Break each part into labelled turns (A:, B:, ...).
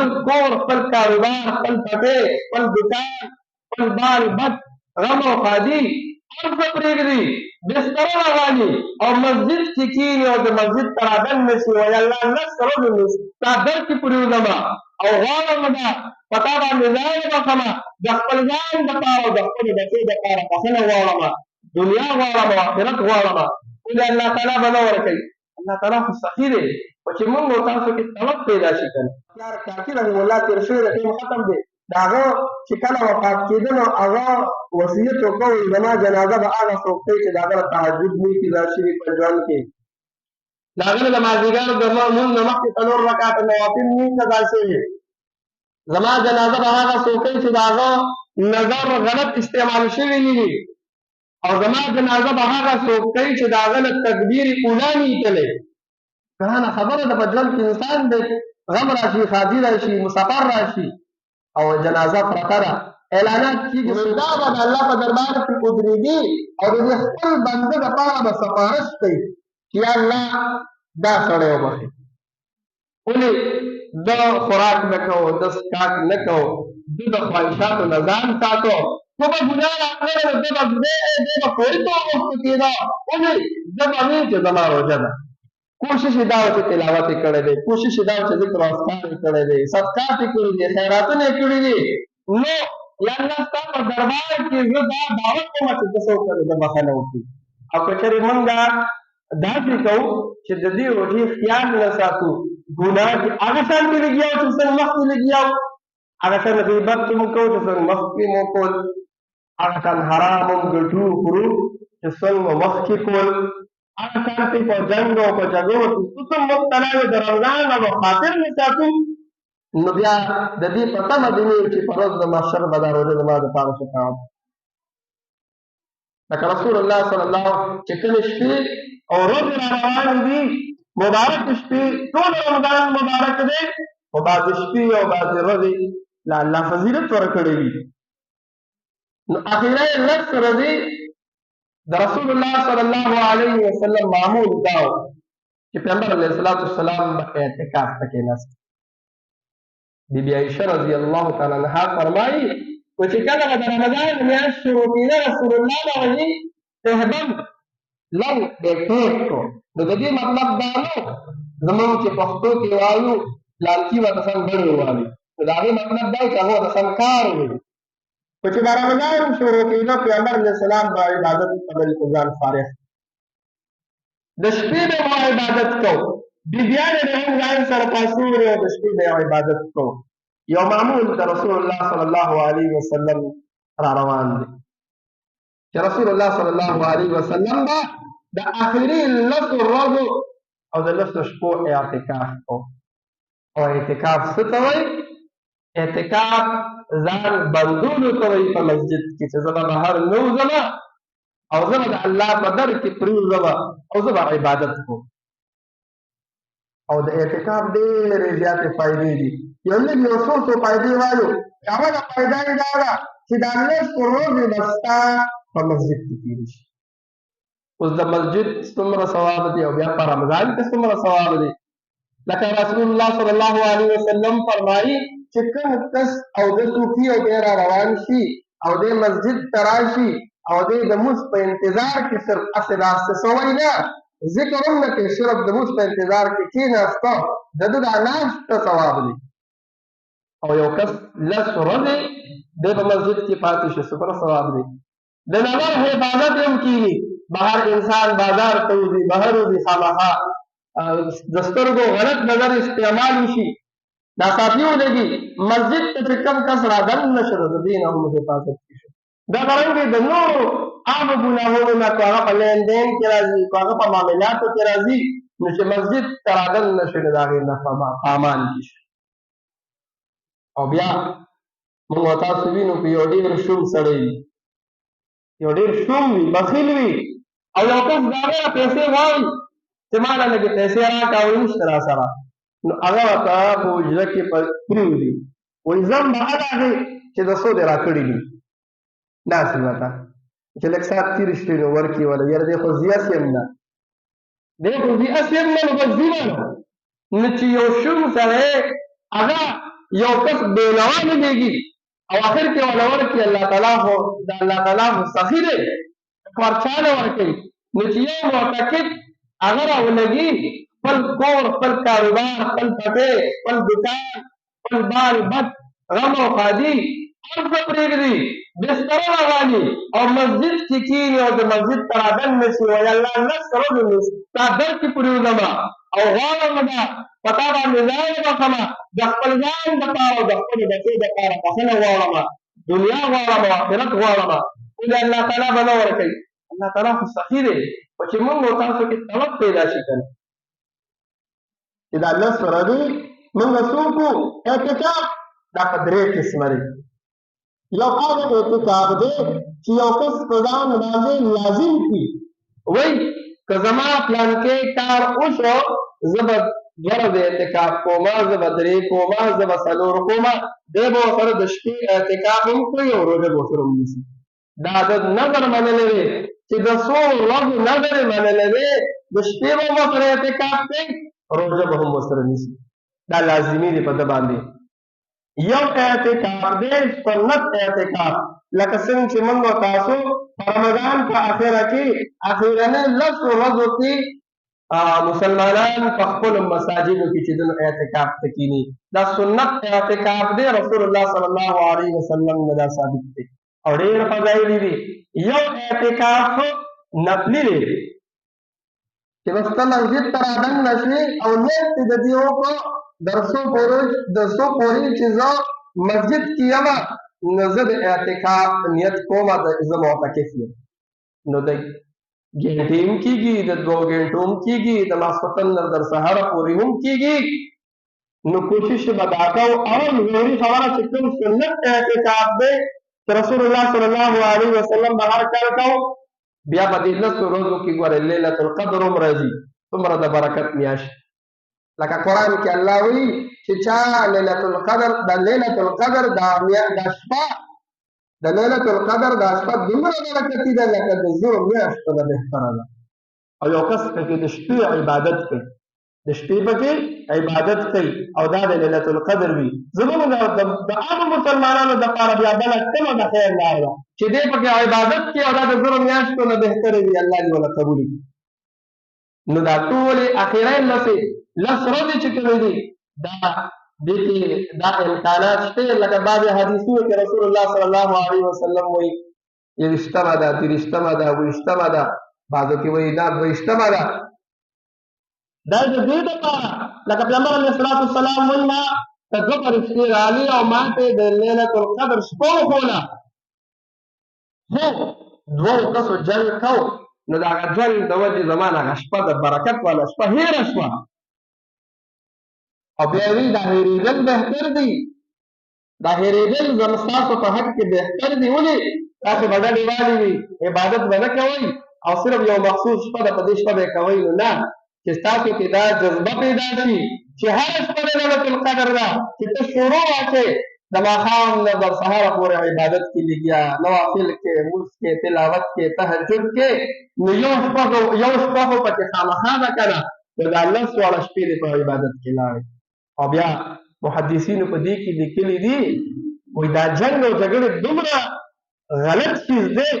A: خپل کور، خپل کاروبار، خپل پټی، خپل دکان، خپل بال بد، غم او ښادي هر څه پرېږدي، بستره راغلي او مسجد کې کښېني او د مسجد ته رادننه شي، وایي الله لس ورځې مې ستا در کې پرېږدمه او غواړم ده په تا باندې ځان وبخښمه، د خپل ځان دپاره او د خپلې بچې دپاره بخښنه غواړمه، دنیا غواړم او آخرت غواړمه. ولې الله تعالی به نه ورکوي؟ الله تعالی خو سخي دی، خو چې موږ او تاسو کې طلب پیدا شي که نه. پلار کاکي رحم الله تېر شوی د ټیم ختم دی، د هغه چې کله وفات کېده نو هغه وصیت وکړ وایي زما جنازه به هغه څوک کوي چې د هغه د تهجد لمونځ پیدا شوي په ژوند کې، د هغه نه د مازدیګر د لمونځ نه مخکې 4 رکعته نوافل لمونځ ادا شوي. زما جنازه به هغه څوک کوي چې د هغه نظر غلط استعمال شوي نه وي، او زما جنازه به هغه څوک کوي چې د هغه له تکبیر اولی نه ایتلی. ګرانه خبره ده، په ژوند کې انسان دی غم راشي، ښادي راشي، مسافر راشي او جنازه پرته ده، اعلانات کېږي، دا به د الله په دربار کې ودرېږي او د دې خپل بنده دپاره به سفارش کوي چې یا الله دا سړی وبخښي. ولې د خوراک نه کوو، د څښاک نه کوو، د خواهشاتو نه ځان ساتو، خو به ګناه راغله نو ده به کوړي ته وغوښتو کېده. ولې زه به وي چې زما روژه ده، کوشش یې دا و چې تلاوت یې کړی دی، کوشش یې دا و چې ذکر او اذکار یې کړی دی، صدقات یې کړي دي، خیراتونه یې کړي دي. نو یا الله ستا په دربار کې زه دا دعوت کومه چې ته څه وکړې د بخښنه وکړي. او که چېرې موږ داسې کوو چې د دې روژې خیال نه ساتو، ګناه کې هغه شان کې لګیا وو چې څنګه مخکې لګیا وو، هغه شان غیبت چې موږ کوو چې څنګه مخکې مو کول، هغه شان حرام موږ ګټو خورو چې څنګه مخکې کول، هغه شان چې په جنګ او په جګړو کې څه مبتلا یو د رمضان او خاطر نه ساتو، نو بیا د دې په تمه دې نه چې په ورځ د محشر به دا روژه زما دپاره شفاعت. لکه رسول الله صلی الله چې کومې شپې او ورځې را روانې دي، مبارک شپې، ټول رمضان مبارک دی، خو بعضې شپې او بعضې ورځې له الله فضیلت ورکړې وي. نو اخیره یې لس ورځې د رسول الله صلی الله علیه وسلم معمول دا و چې پیغمبر علیه الصلاة والسلام به اعتکاف ته کېناست. بی بی عایشه رضی الله تعالی عنها فرمایي چې کله به د رمضان میاشت شروع کېده رسول الله به وایي اهبم لن به ټیک کو. نو د دې مطلب دا نه زمونږ چې پښتو کې وایو لالچي به د سم بڼې ووایي، نو د هغې مطلب دا چې هغه د سم کار ووایي. خو چې د رمضان شروع کېده پیغمبر علیه السلام به عبادت قبل په ځان فارغ، د شپې به مو عبادت کوو، بیبیانې به هم ځان سره پاڅېږي او د شپې به یو عبادت کوو. یو معمول د رسول الله صلی الله علیه وسلم را روان دی چې رسول الله صلی الله علیه وسلم به د آخري 10 ورځو او د 10 شپو اعتکاف کوو. او اعتکاف څه ته وایي؟ اعتکاف ځان بندولو ته وایي په مسجد کې چې زه به بهر نه وځمه او زه به د الله په در کې پرېوځمه او زه به عبادت کوم. او د اعتکاف ډېرې زیاتې فایدې دي. یو لږ یو څو فایدې وایو. اوله فایده یې دا ده چې دا 10 ورځې به ستا په مسجد کې تېرې شي. اوس د مسجد څومره ثواب دی او بیا په رمضان کې څومره ثواب دی. لکه رسول الله صلی الله علیه وسلم فرمایي چې کوم کس او د صوفي او دی را روان شي او دی مسجد ته راشي او دی د مونځ په انتظار کې صرف هسې ناسته سوی نه، ذکر هم نه کوي، صرف د مونځ په انتظار کې کېناسته، د ده دا ناسته ثواب دی. او یو کس 10 ورځې دی په مسجد کې پاتې شي څومره ثواب دی. د نظر حفاظت هم کېږي، بهر انسان بازار ته وځي، بهر وځي خامخا د سترګو غلط نظر استعمال وشي، ناڅاپي ولګي، مسجد ته چې کوم کس رادننه شي د دې نه هم حفاظت کېږي. دغرنګې د نورو عامو ګناهونو نه که هغه په لین دین کې راځي، که هغه په معاملاتو کې راځي، نو چې مسجد ته رادننه شي نو د هغې نه په امان کې شي. او بیا موږ او تاسو وینو که یو ډېر شوم سړی وي، یو ډېر شوم وي، بخیل وي، او یو کس د هغې نه پیسې غواړي چې ما نه لږې پیسې راکړه او نشته را سره، نو هغه ورته په حجره کې پرېږدي، وایي ځم به هغه دی چې د څو دې راکړي دي، داسې ورته چې لږ ساعت تېر شي نو ورکړي وله، یاره دی خو زیاس یم نه، دی خو زیاس یم نه، نو بس ځي به نو چې یو شوم سړی هغه یو کس بېنوا نه دیږي او اخر کې ولا ورکړي الله تعالی خو د الله تعالی خو سخي دی ورچاله ورکوي نو چې یو معتقد هغه راولګي خپل کور خپل کاروبار خپل پټی خپل دکان خپل بال بد غم او ښادي هر څه پرېږدي بستره راوالي او مسجد کې کښېني او د مسجد ته رادننه شي وایي الله لس ورځې مې ستا در کې پرېوځمه او غواړم ده په تا باندې ځان وبخمه د خپل ځان دپاره او د خپلې بچې دپاره بخښنه غواړمه دنیا غواړم او آخرت غواړم ولې الله تعالی به نه ورکوي الله تعالی خو سخي دی خو چې موږ او تاسو کې طلب پیدا شي که نه چې دا لس ورځې موږ څوک وو اعتکاف دا په درې قسمه دی یو هغه اعتکاف دی چې یو کس په ځان باندې لازم کړي وایي که زما پلانکې کار وشو زه به دوه ورځې اعتکاف کومه زه به درې کومه زه به څلور کومه دی به ورسره د شپې اعتکاف هم کوي او روژه به ورسره ونیسي دا د نظر منلی دی چې د څو ورځو نظر یې منلی دی د شپې به هم ورسره اعتکاف کوي روژه به هم ورسره نیسي دا لازمي دی په ده باندې یو اعتکاف دی سنت اعتکاف لکه څنګه چې موږ او تاسو په رمضان په اخره کې اخرنۍ لسو ورځو کې مسلمانان په خپلو مساجدو کې چې دنو اعتکاف ته کښېني دا سنت اعتکاف دی رسول الله صلی الله علیه وسلم نه دا ثابت دی او ډېر فضایل دي یو اعتکاف نفلي دی چې بس ته مسجد ته رادننه شوې او نیت دې د دې وکړو درسو پورې چې زه مسجد کې یم نو زه د اعتکاف نیت کوم زه معتکف یم نو د ګنټې هم کېږي د 2 ګنټو هم کېږي د ماسپښین نه تر سهاره پورې هم کېږي نو کوشش به دا کوو اول ضروري خبره چې کوم سنت اعتکاف دی چې رسول الله صلی الله علیه وسلم به هر کال کوو بیا به دې لسو ورځو کې ګورې لیلة القدر هم راځي څومره د برکت میاشت لکه قرآن کې الله وایي چې چا لیلة القدر د لیلة القدر دا شپه د لیلة القدر دا شپه دومره برکتي ده لکه د زرو میاشتو نه بهتره ده او یو کس پکې د شپې عبادت کوي د شپې پکې عبادت کوي او دا د لیلة القدر وي زموږ د عامو مسلمانانو دپاره بیا بله کومه د خیر لار ده چې دی پکې عبادت کوي او دا د زرو میاشتو نه بهتره وي الله دې ونه قبول کړي نو دا ټولې اخرین لس ورځې چې کومې دي دې کې دا امکانات شته لکه بعضې حدیثونو کې رسول الله صلی الله علیه وسلم وایي 20مه ده 30مه ده 20مه ده بعضو کې وایي دا 20مه ده دا د دې دپاره لکه پیغمبر علیه الصلاة والسلام وایي ما ته 2 فرښتې رالي او ما ته د لیلة القدر شپه وښوله خو 2 کسو جنګ کو نو د هغه جنګ د وجې زما نه هغه شپه د برکت والا شپه هېره شوه او بیا وی دا هېرېدل بهتر دی دا هېرېدل زما ستاسو په حق کې بهتر دی ولې تاسو به ډډې والې وي عبادت به نه کوئ او صرف یو مخصوص شپه ده په دې شپه به یې کوئ نو نه چې ستاسو کې دا جذبه پیدا شي چې هره شپه د لیلة القدر ده چې ته شروع واچې د ماښام نه تر سهاره پورې عبادت کې لګیا نوافل کې لمونځ کې تلاوت کې تهجد کې نو یو شپه خو پکې خامخا ده که نه نو دا 10 واړه شپې دې په عبادت کې لاړې او بیا محدثینو په دې کې لیکلي دي وایي دا جنګ او جګړې دومره غلط چیز دی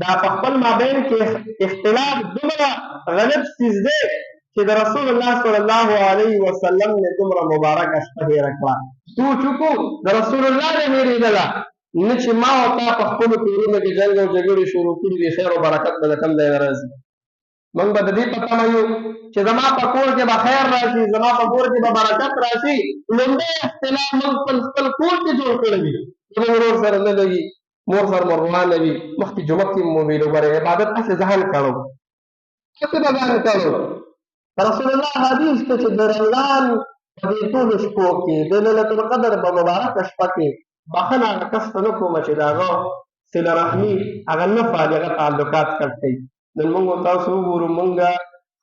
A: دا په خپل مابین کې اختلاف دومره غلط چیز دی چې د رسول الله صلی الله علیه وسلم نے دومره مبارکه شپه هېره کړه سوچ وکړو د رسول الله نه هېرېدله نه چې ما او تا په خپلو کورونو کې جنګ او جګړې شروع کړي دي خیر او برکت به د کوم ځای نه راځي موږ به د دې په تمه یو چې زما په کور کې به خیر راشي زما په کور کې به برکت راشي لومړی اختلاف موږ خپل کور کې جوړ کړی وي زموږ ورور سره نه لګي مور سره مو روانه وي مخکې جومات کې مو ویل وګورئ عبادت هسې ځان کړو هسې به ځان کړو رسول الله حدیث ته چې د رمضان په دې ټولو شپو کې د لیلة القدر په مبارکه شپه کې بخښنه هغه کس ته نه کومه چې د هغه صله رحمي هغه نه پالي هغه تعلقات کټ کوي نن موږ تاسو وګورو موږ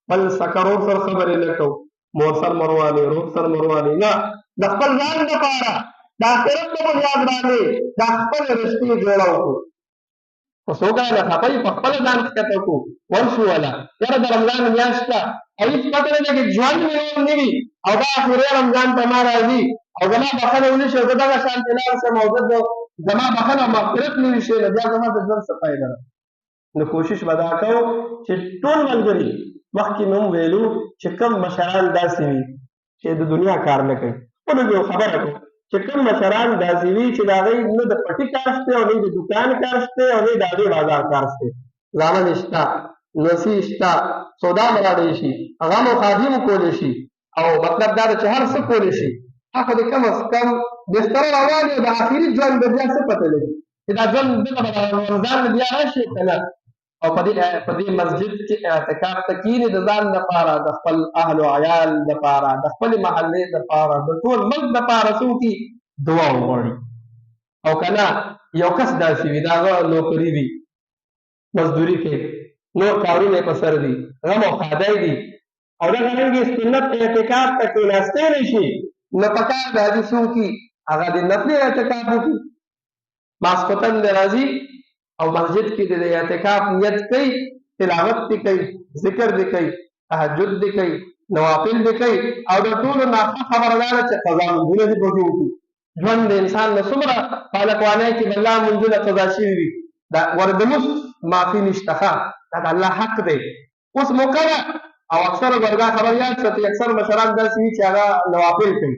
A: خپل سکرور سره خبرې نه کوو مور سره مروانې روح سره مروانې نه د خپل ځان دپاره د آخرت په بنیاد باندې دا خپلې رشتې جوړه وکړو خو څوک نه خفه په خپله ځان ښکته کړو ورشو والا یاره د رمضان میاشت ده هیڅ پته نه لګي ژوند مې نور نه وي او دا اخري رمضان په ما راځي او زما بخښنه ونه شي، زه دغه شانتې لاړ شم او زه زما بخښنه او مغفرت نه وي شوی، نو بیا زما د ژوند څه فایده ده؟ نو کوشش به دا کوو چې ټول ملګري، مخکې مې هم ویلو چې کوم مشران داسې وي چې د دنیا کار نه کوي. ولې یو خبره کوم چې کوم مشران داسې وي چې د هغوی نه د پټي کار شته او نه د دوکان کار شته او نه د هغې بازار کار شته، زامن شته، نسي شته، سودا به راډی شي، هغه مو خادي مو کولی شي، او مطلب دا ده چې هر څه کولی شي، هغه د کم از کم بستره روان وي، د آخري ژوند به بیا څه پته لګي چې دا ژوند دغه به د رمضان نه بیا راشي که نه. او په دې مسجد کې اعتکاف ته کښېني د ځان دپاره، د خپل اهل و عیال دپاره، د خپلې محلې دپاره، د ټول ملک دپاره څه وکړي؟ دعا وغواړي. او که نه یو کس داسې وي د هغه نوکري وي، مزدوري کوي، نور کارونه یې په سر دي، غم او ښادی دي، او دغه رنګې سنت اعتکاف ته کښېناستی نه شي، نو پکار دی هغې څه وکړي؟ هغه د نفلي اعتکاف وکړي. ماسخوتن دی راځي او مسجد کې د اعتکاف نیت کوي، تلاوت دې کوي، ذکر دې کوي، تهجد دې کوي، نوافل دې کوي، او د ټولو نه ښه خبره دا ده چې قضا لمونځونه دې پکې وکړي. ژوند د انسان نه څومره په هلکوانۍ کې د الله لمونځونه قضا شوي وي، دا ورته د مفت معافي نشته، ښه دا د الله حق دی. اوس موقع ده او اکثره به دا خبر یاد ساتي، اکثر مشران داسې وي چې هغه نوافل کوي.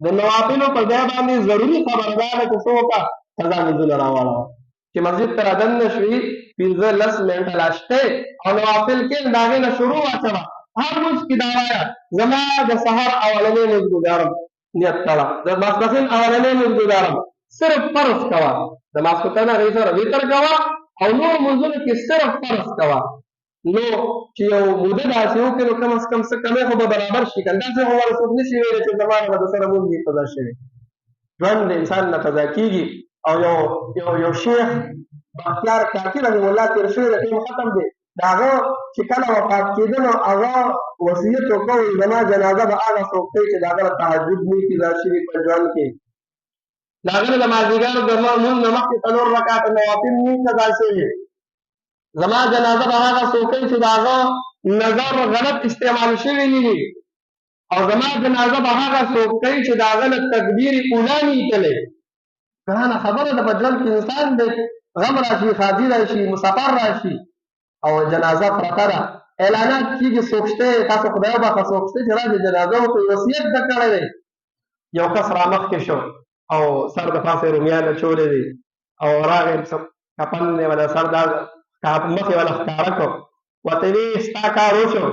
A: د نوافلو په ځای باندې ضروري خبره دا ده چې څه وکړه؟ قضا لمونځونه راواړوه. چې مسجد ته رادننه شوي 15-10 منټه لا شته او نوافل کې د هغې نه شروع واچوه. هر لمونځ کې دا وایه زما د سهار اولنی لمونځ ګزارم، نیت تړه، د ماسپښین اولنی لمونځ ګزارم، صرف فرض کوه، د ماسخوتن هغې سره وتر کوه او نور لمونځونو کې صرف فرض کوه. نو چې یو موده داسې وکړي نو کم از کم څه کمی خو به برابر شي که نه، داسې خو ورته څوک نشي ویلی چې زما نه به د سره لمونځ وي قضا شوی. ژوند د انسان نه قضا کېږي. او یو شیخ بختیار کاکي رحم الله تېر شوی د ټیم ختم دی، د هغه چې کله وفات کېده نو هغه وصیت وکړ زما جنازه به هغه څوک کوي چې د هغه له تهجد نه قضا شوي په ژوند کې، د هغه نه د مازدیګر د لمونځ نه مخکې 4 رکعته نوافل نه قضا شوي. زما جنازه به هغه څوک کوي چې د هغه نظر غلط استعمال شوي نه وي، او زما جنازه به هغه څوک کوي چې د هغه له تکبیر اولی نه ایتلی. ګرانه خبره ده، په ژوند کې انسان دی غم راشي، ښادي راشي، مسافر راشي او جنازه پرته ده، اعلانات کېږي څوک شته، تاسو خدای وبخښه څوک شته چې راشي جنازه وکړئ، وصیت ده کړی دی. یو کس رامخکې شو او سر د پاسه یې رومیان اچولی دي او راغی کفن یې وله سر دا مخ یې وله ښکاره کړو، ورته ویې ستا کار وشو،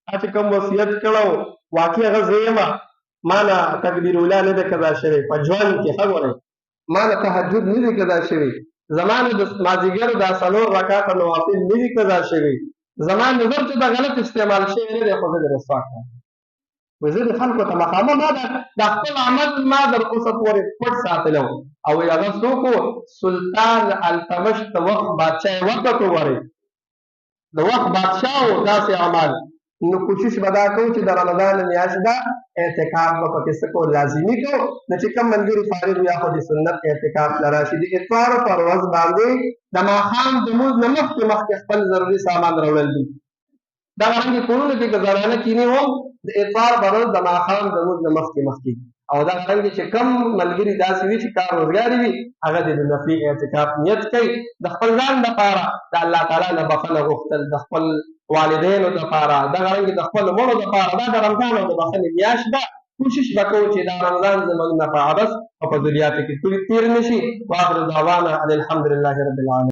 A: تا چې کوم وصیت کړی و واقع هغه زه یم، ما نه تکبیر اولی نه دی قضا شوی په ژوند کې، ښه ګورئ ما نه تهجد نه دی قضا شوی، زما نه د مازدیګر دا 4 رکعته نوافل نه دي قضا شوي، زما نظر چې دا غلط استعمال شوی نه دی، خو زه دې رسوا کړم. وایي زه د خلکو ته مخامخ ما دا خپل عمل ما در اوسه پورې پټ ساتلی و. او وایي هغه څوک و؟ سلطان التمش د وخت بادشاه یې وکړ وګورئ، د وخت بادشاه و داسې اعمال. نو کوشش به دا کوو چې د رمضان میاشت ده اعتکاف به پکې څه کوو؟ لازمي کوو. نو چې کوم ملګري فارغ وي خو د سنت اعتکاف له راشي، د اتوارو پر ورځ باندې د ماښام د لمونځ نه مخکې خپل ضروري سامان راوړل دي. دغه رنګې کورونو کې که زنانه کینې هم د اتوار پر ورځ د ماښام د لمونځ نه مخکې او دغه رنګې چې کوم ملګري داسې وي چې کار روزګاري وي هغه د نفلي اعتکاف نیت کوي، د خپل ځان لپاره د الله تعالی نه بخښنه غوښتل، د خپل والدینو دپاره، دغه رنګې د خپلو مړو دپاره. دا د رمضان او د بخښنې میاشت ده. کوشش به کوو چې دا رمضان زموږ نه په عبث او په ذریاتو کې تېر نه شي. واخر دعوانا ان الحمد لله رب العالمین.